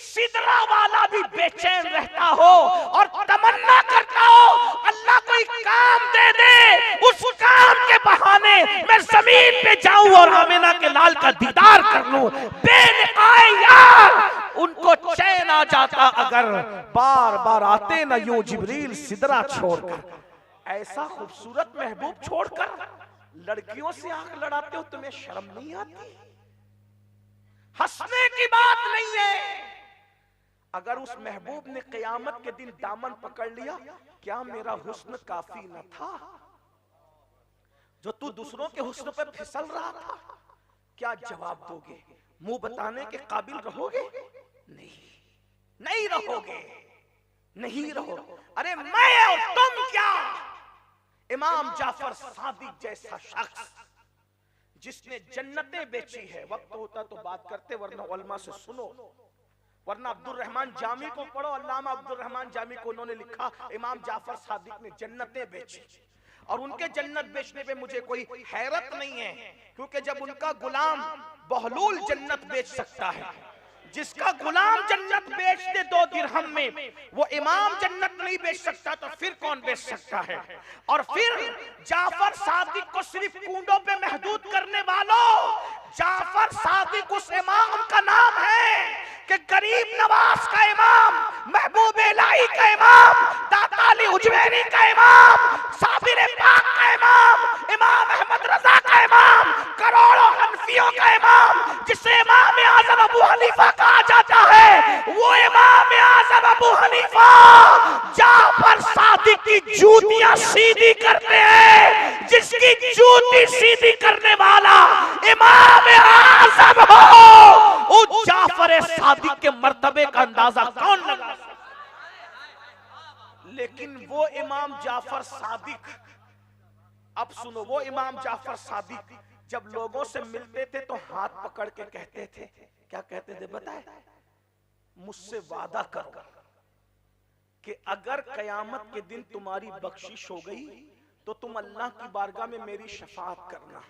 सिदरा वाला भी बेचैन रहता हो और तमन्ना करता हो अल्लाह कोई काम दे दे, उस काम के बहाने मैं जमीन पे जाऊं और आमिना के लाल का दीदार कर लूं। बेनकाए यार उनको चैन आ जाता अगर बार बार आते न यूं जिब्रील सिदरा छोड़कर। ऐसा खूबसूरत महबूब छोड़कर लड़कियों से आंख लड़ाते हो, तुम्हें शर्म नहीं आती? हंसने की बात नहीं है। अगर उस महबूब ने क़यामत के दिन दामन पकड़ लिया, क्या मेरा हुस्न काफी न था? जो तू दूसरों के हुस्न पर फिसल रहा था, क्या जवाब दोगे? मुंह बताने के काबिल रहोगे? नहीं, नहीं रहोगे, नहीं रहोगे। अरे मैं और तुम क्या, इमाम जाफर सादिक जैसा शख्स जिसने जन्नतें बेची है, वक्त होता तो बात करते वरना उलमा से सुनो, वरना अब्दुल रहमान जामी को पढ़ो, अल्लामा अब्दुल रहमान जामी को, उन्होंने लिखा इमाम जाफर सादिक ने जन्नतें बेची, और उनके जन्नत बेचने पे मुझे कोई हैरत नहीं है, क्योंकि जब उनका गुलाम बहलूल जन्नत बेच सकता है, जिसका गुलाम जन्नत बेच दे 2 दिरहम में, वो इमाम जन्नत नहीं बेच सकता, तो फिर कौन बेच सकता है? और फिर जाफर सादिक को सिर्फ कूंडों पे महदूद करने वालों, जाफर सादिक उस इमाम का नाम है कि गरीब नवाज का इमाम, महबूब इलाही का इमाम, दाता अली उजवैरी का इमाम, साबिर पाक का इमाम, इमाम अहमद रजा का इमाम, करोड़ों हनफियों का इमाम, जिसे इमाम आजम अबू हनीफा कहा जाता है, वो इमाम आजम अबू हनीफा जाफर सादिक की जूतियां सीधी करते हैं, जिसकी जूती सीधी करने वाला इमाम आजम हो, उस जाफर सादिक के मर्तबे का अंदाजा कौन लगा सकता? लेकिन वो इमाम जाफर सादिक, अब सुनो, वो इमाम जाफर सादिक जब लोगों से मिलते थे तो हाथ पकड़ के कहते थे, क्या कहते थे बताए? मुझसे वादा कर कि अगर कयामत के दिन तुम्हारी बख्शिश हो गई तो तुम अल्लाह की बारगाह में मेरी शफाअत करना।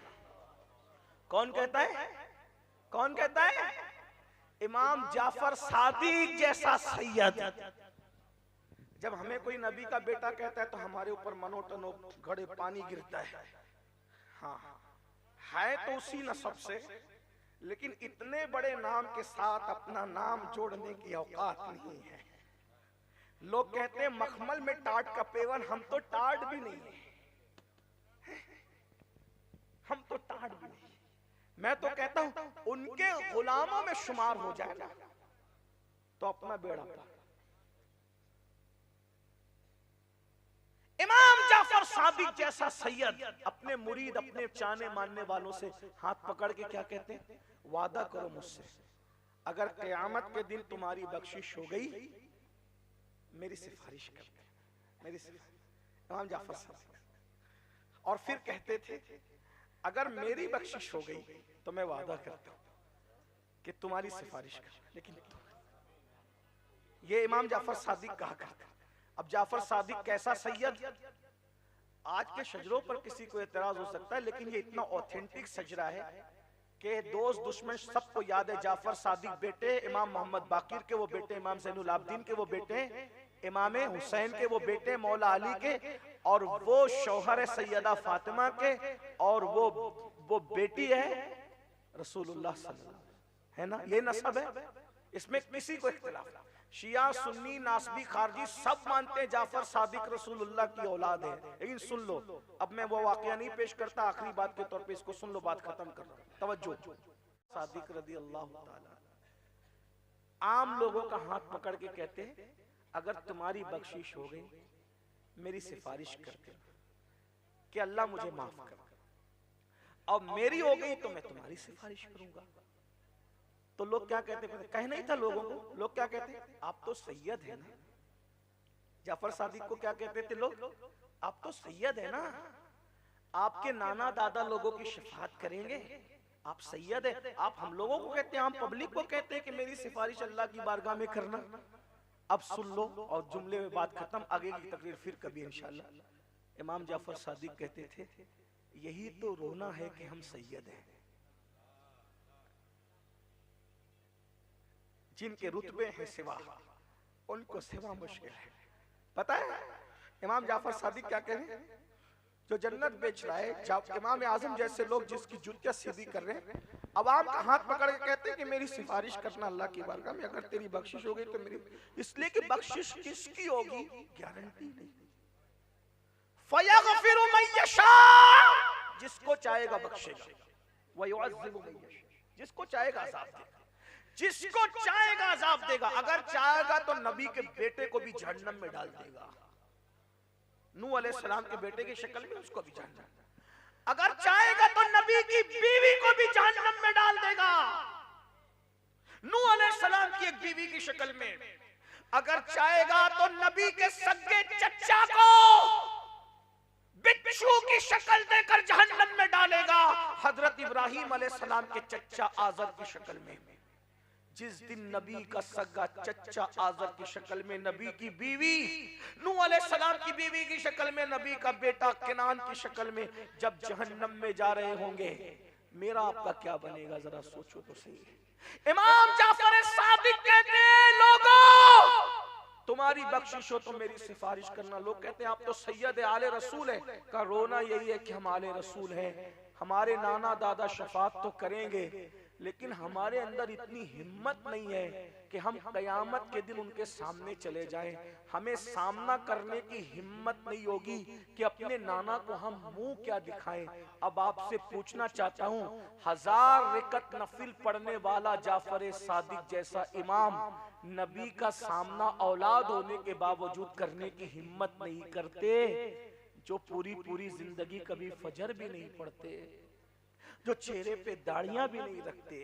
कौन कहता है? कौन कहता है? इमाम जाफर सादिक जैसा सैयद। जब हमें कोई नबी का बेटा कहता है तो हमारे ऊपर मनोटनो घड़े पानी गिरता है। हाँ, है तो उसी नस्ब से, लेकिन इतने बड़े नाम के साथ अपना नाम जोड़ने की औकात नहीं है। लोग कहते हैं मखमल में टाट का पेवन, हम तो टाट भी नहीं है, हम तो टाट भी नहीं। मैं तो कहता हूं उनके गुलामों में शुमार हो जाए ना तो अपना बेड़ा पार। इमाम जाफर सादिक जैसा सैयद अपने मुरीद, अपने चाहने मानने वालों से हाथ पकड़ के क्या कहते हैं? वादा करो मुझसे, अगर क़यामत के दिन तुम्हारी बख्शिश हो गई मेरी सिफारिश करते, मेरी सिफारिश। इमाम जाफर सादिक। और फिर कहते थे अगर मेरी बख्शिश हो गई तो मैं वादा करता हूं कि तुम्हारी सिफारिश कर। लेकिन ये इमाम जाफर सादिक कहा करता। अब जाफर सादिक कैसा सैयद? आज के शजरों पर किसी को एतराज हो सकता है, लेकिन ये इतना ऑथेंटिक सजरा है कि दोस्त दुश्मन सबको याद है। जाफर सादिक बेटे इमाम मोहम्मद बाकिर के, वो बेटे इमाम ज़ैनुल आबदीन के, वो बेटे इमाम हुसैन के, वो बेटे मौला अली के, और वो शौहर सैयदा फातिमा के, और वो बेटी है रसूलुल्लाह सल्लल्लाहु अलैहि वसल्लम, है ना? ये नसब है, इसमें किसी को इख्तिलाफ नहीं। शिया, सुन्नी, नासबी, खारजी सब मानते हैं जाफर सादिक रसूलुल्लाह की औलाद है। लेकिन सुन लो, अब मैं वो वाकया नहीं पेश करता, आखिरी बात के तौर पे इसको सुन लो, बात खत्म कर रहा हूं, तवज्जो। सादिक रदी अल्लाह ताला आम लोगों का हाथ पकड़ के कहते हैं अगर तुम्हारी बख्शिश हो गई मेरी सिफारिश करते कि अल्लाह मुझे माफ कर, और मेरी हो गई तो मैं तुम्हारी सिफारिश करूंगा। तो लोग क्या कहते? कह नहीं था लोगों को, लोग क्या कहते? आप तो सैयद है ना। जाफर सादिक को क्या कहते थे लोग? आप तो सैयद है ना, आपके नाना दादा लोगों की शफाअत करेंगे, आप सैयद है। आप हम लोगों को कहते हैं, हम पब्लिक को कहते हैं कि मेरी सिफारिश अल्लाह की बारगाह में करना। अब सुन लो और जुमले में बात खत्म, आगे की तकरीर फिर कभी इंशाअल्लाह। इमाम जाफर सादिक कहते थे यही तो रोना है कि हम सैयद हैं, जिनके रुतबे हैं सिवा, उनको सिवा मुश्किल है। पता है इमाम जाफर सादिक क्या कह रहे हैं? जो जन्नत बेच रहा है, इमाम आजम जैसे लोग जिसकी जुतियां सीधी कर रहे हैं, अवाम का हाथ पकड़ के कहते हैं कि मेरी सिफारिश करना अल्लाह की बारगाह में, अगर तेरी बख्शिश हो गई तो मेरी। इसलिए कि बख्शिश किसकी होगी गारंटी नहीं। फयगफिरु मन यशा, जिसको चाहेगा बख्शेगा, वयुअज़्ज़िबु मन यशा, जिसको चाहेगा अज़ाब देगा, जिसको चाहेगा अज़ाब देगा। अगर चाहेगा तो नबी के बेटे को भी जहन्नम में डाल देगा, नूह अलैहिस्सलाम के बेटे की शक्ल में उसको भी जहन्नम। अगर चाहेगा तो नबी की बीवी को भी जहन्नम में डाल देगा, नूह अलैहिस्सलाम की एक बीवी की शक्ल में। अगर चाहेगा तो नबी के सगे चचा को बिच्छू की शक्ल देकर जहन्नम में डालेगा, हजरत इब्राहिम अलैहिस्सलाम के चचा आज़र की शक्ल में। जिस दिन नबी का सगा चच्चा आजर की शक्ल में नबी की बीवी नूह अलैहिस्सलाम की बीवी की शक्ल में नबी का बेटा किनान की शक्ल में जब जहन्नम में जा रहे होंगे, मेरा आपका क्या बनेगा? जरा सोचो तो सही। इमाम जाफर सादिक कहते हैं, लोगों तुम्हारी बख्शिश हो तो मेरी सिफारिश करना। लोग कहते हैं आप तो सैयद आले रसूल है। का रोना यही है कि हम आले रसूल हैं, हमारे नाना दादा शफात तो करेंगे, लेकिन हमारे अंदर इतनी हिम्मत नहीं है कि हम कयामत के दिन उनके सामने चले जाएं। हमें सामना करने की हिम्मत नहीं होगी कि अपने नाना को हम मुंह क्या दिखाएं। अब आपसे पूछना चाहता हूं, 1000 रिकत नफिल पढ़ने वाला जाफर सादिक जैसा इमाम नबी का सामना औलाद होने के बावजूद करने की हिम्मत नहीं करते, जो पूरी पूरी जिंदगी कभी फजर भी नहीं पढ़ते, जो चेहरे पे दाढ़ियां भी नहीं रखते,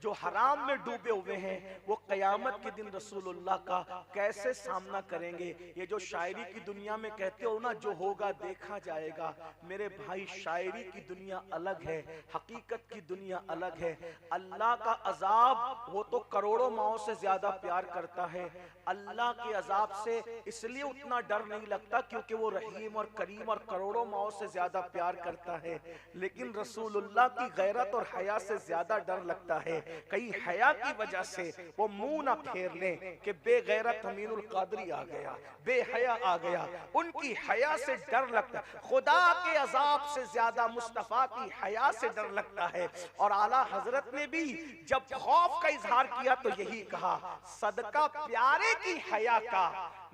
जो हराम में डूबे हुए हैं, वो कयामत के दिन रसूलुल्लाह का कैसे सामना करेंगे? ये जो शायरी की दुनिया में कहते हो ना, जो होगा देखा जाएगा, मेरे भाई शायरी की दुनिया अलग है, हकीकत की दुनिया अलग है। अल्लाह का अजाब वो तो करोड़ों माओं से ज्यादा प्यार करता है। अल्लाह के अजाब से इसलिए उतना डर नहीं लगता क्योंकि वो रहीम और करीम और करोड़ों माओं से ज्यादा प्यार करता है, लेकिन रसूलुल्लाह की गैरत और हया से ज्यादा डर लगता है। कहीं हया की वजह से वो मुंह ना फेर लें कि बेगैरत अमीनुल कादरी आ गया, बेहया आ गया। उनकी हया से डर लगता है। खुदा के अजाब से ज्यादा मुस्तफा की हया से डर लगता है। और आला हजरत ने भी जब खौफ का इजहार किया तो यही कहा, सदका प्यारे की हया का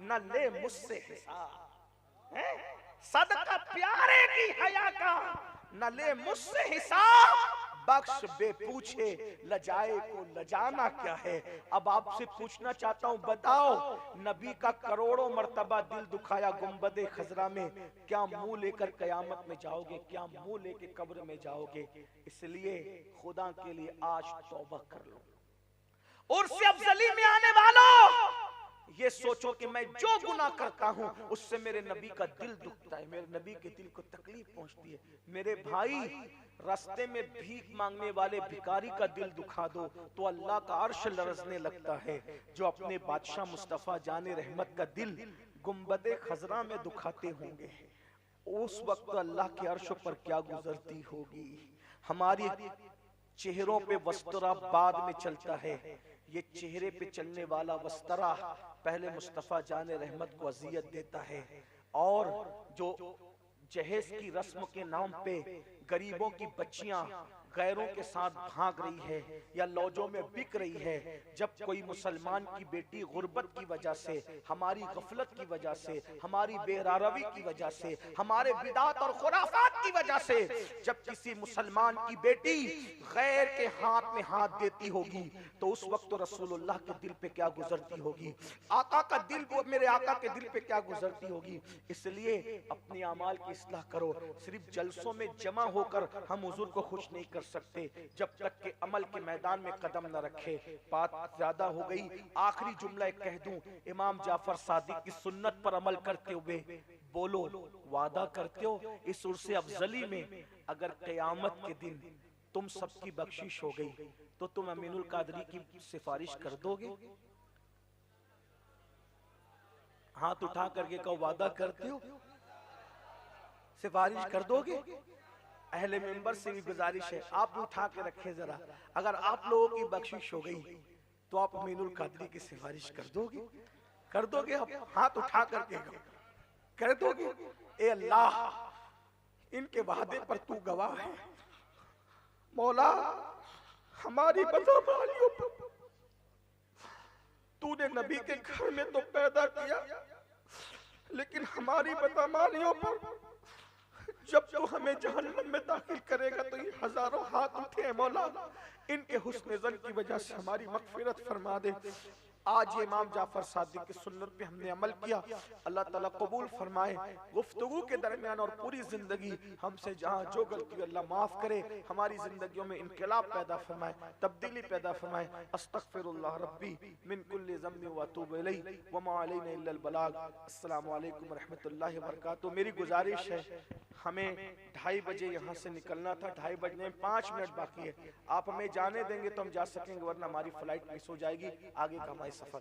न ले मुझसे हिसाब। सदका प्यारे की हया का न ले मुझसे हिसाब, बख्श बे पूछे लजाए को लजाना क्या है। अब आपसे पूछना चाहता हूं, बताओ नबी का करोड़ों मर्तबा दिल दुखाया गुंबदे खजरा में, क्या मुंह लेकर कयामत में जाओगे? क्या मुंह लेके कब्र में जाओगे? इसलिए खुदा के लिए आज तौबा कर लो। उर्स अफजली में आने वालों, ये सोचो कि मैं जो गुनाह करता हूं उससे मेरे नबी का दिल दुखता है, मेरे नबी के दिल को तकलीफ पहुंचती है। मेरे भाई, रास्ते में भीख मांगने वाले भिखारी का दिल दुखा दो तो अल्लाह का अर्श लरजने लगता है। जो अपने बादशाह मुस्तफा जाने रहमत का दिल गुंबदे खजरा में दुखाते होंगे, उस वक्त अल्लाह के अर्श पर क्या गुजरती होगी। हमारी चेहरों पे वस्तरा बाद में चलता है, ये चेहरे पे चलने वाला वस्तरा पहले मुस्तफा जाने रहमत को अजियत देता है। और जो जहेज की रस्म के नाम पे गरीबों की बच्चियां गैरों के साथ भाग रही है या लौजों में बिक रही है, जब कोई मुसलमान की बेटी गुर्बत की वजह से, हमारी गफलत की वजह से, हमारी बेरारवी की वजह से, हमारे बिदात और खुराफात की वजह से जब किसी मुसलमान की बेटी गैर के हाथ में हाथ देती होगी तो उस वक्त तो रसूलुल्लाह के दिल पे क्या गुजरती होगी, आका का दिल, मेरे आका के दिल पे क्या गुजरती होगी। इसलिए अपने अमाल की इस्लाह करो। सिर्फ जलसों में जमा होकर हम हुजूर को खुश नहीं कर सकते जब तक के अमल के मैदान में कदम न रखे। बात ज्यादा हो गई, आखिरी जुमला एक कह दूं, इमाम जाफर सादिक की सुन्नत पर अमल करते हुए बोलो, वादा करते हो इस उर्स अफजली में अगर क़यामत के दिन तुम सबकी बख्शिश हो गई तो तुम अमीनुल कादरी की सिफारिश कर दोगे? हाथ उठा करके कहो, वादा करते हो, सिफारिश कर दोगे? अहले मिंबर से भी गुजारिश है, आप भी उठा के रखे जरा, अगर आप लोगों की बख्शिश हो गई तो आप अमीनुल कादरी की सिफारिश कर दोगे? कर दोगे? आप हाथ उठा करके कर दोगे? ए अल्लाह, इनके वादे पर तू गवाह है। मौला, हमारी बदअमलियों पर तूने नबी के घर में तो पैदा किया, लेकिन हमारी बदअमलियों पर जब तू हमें जहन्नम में दाखिल करेगा तो ये हजारों हाथ उठे हैं। मौला, इनके हुस्न ज़न की वजह से हमारी मग़फ़िरत फरमा दे। आज ये इमाम जाफर सादिक की सुन्नत पे हमने अमल किया, अल्लाह ताला कबूल फरमाए। गुफ्तगू के दरमियान और पूरी जिंदगी हमसे जहाँ जो गलती अल्लाह माफ करे, हमारी जिंदगियों में इनकलाब पैदा फरमाए, तब्दीली पैदा फरमाए। अस्तगफिरुल्लाह रब्बी मिन कुल्ली ज़म्बि व अतूबु इलैहि व मा अलैना इल्लल बलाग। अस्सलामु अलैकुम व रहमतुल्लाहि व बरकातुहू। मेरी गुजारिश है, हमें 2:30 बजे यहाँ से निकलना था, 2:30 बजने में 5 मिनट बाकी है। आप हमें जाने देंगे तो हम जा सकेंगे, वरना हमारी फ्लाइट मिस हो जाएगी, आगे का हमारा सफर।